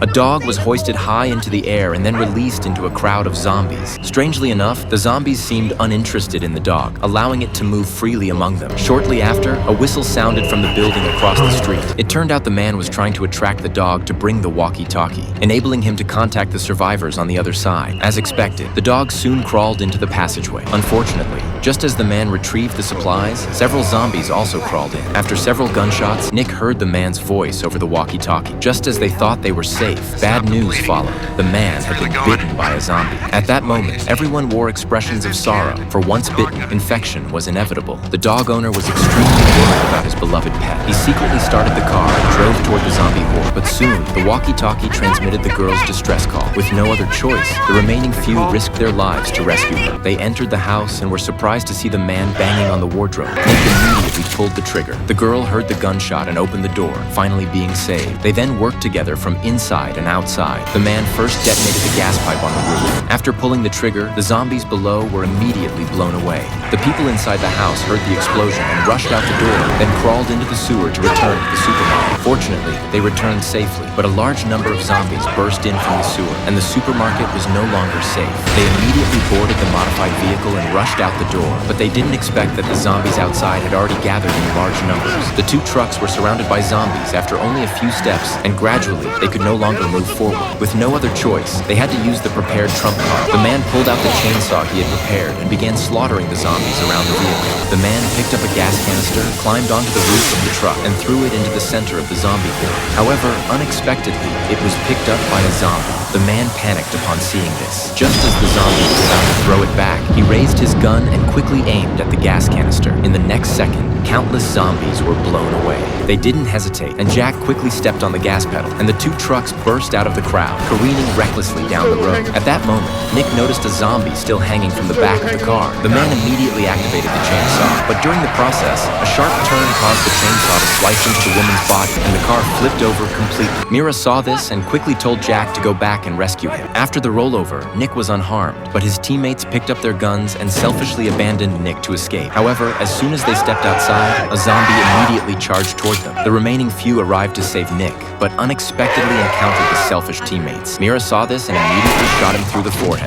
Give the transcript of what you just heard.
A dog was hoisted high into the air and then released into a crowd of zombies. Strangely enough, the zombies seemed uninterested in the dog, allowing it to move freely among them. Shortly after, a whistle sounded from the building across the street. It turned out the man was trying to attract the dog to bring the walkie-talkie, enabling him to contact the survivors on the other side. As expected, the dog soon crawled into the passageway. Unfortunately, just as the man retrieved the supplies, several zombies also crawled in. After several gunshots, Nick heard the man's voice over the walkie-talkie. Just as they thought they were safe, bad news followed. The man had been bitten by a zombie. At that moment, everyone wore expressions of sorrow, for once bitten, infection was inevitable. The dog owner was extremely worried about his beloved pet. He secretly started the car and drove toward the zombie horde, but soon, the walkie-talkie transmitted the girl's distress call. With no other choice, the remaining few risked their lives to rescue her. They entered the house and were surprised to see the man banging on the wardrobe. Nick immediately pulled the trigger. The girl heard the gunshot and opened the door, finally being saved. They then worked together from inside and outside. The man first detonated the gas pipe on the roof. After pulling the trigger, the zombies below were immediately blown away. The people inside the house heard the explosion and rushed out the door, then crawled into the sewer to return to the supermarket. Fortunately, they returned safely, but a large number of zombies burst in from the sewer, and the supermarket was no longer safe. They immediately boarded the modified vehicle and rushed out the door, but they didn't expect that the zombies outside had already gathered in large numbers. The two trucks were surrounded by zombies after only a few steps, and gradually, they could no longer move forward. With no other choice, they had to use the prepared trump card. The man pulled out the chainsaw he had prepared and began slaughtering the zombies around the vehicle. The man picked up a gas canister, climbed onto the roof of the truck, and threw it into the center of the zombie horde. However, unexpectedly, it was picked up by a zombie. The man panicked upon seeing this. Just as the zombie was about to throw it back, he raised his gun and quickly aimed at the gas canister. In the next second, countless zombies were blown away. They didn't hesitate, and Jack quickly stepped on the gas pedal, and the two trucks burst out of the crowd, careening recklessly down the road. At that moment, Nick noticed a zombie still hanging from the back of the car. The man immediately activated the chainsaw, but during the process, a sharp turn caused the chainsaw to slice into the woman's body, and the car flipped over completely. Mira saw this and quickly told Jack to go back and rescue him. After the rollover, Nick was unharmed, but his teammates picked up their guns and selfishly abandoned Nick to escape. However, as soon as they stepped outside, a zombie immediately charged toward them. The remaining few arrived to save Nick, but unexpectedly encountered the selfish teammates. Mira saw this and immediately shot him through the forehead.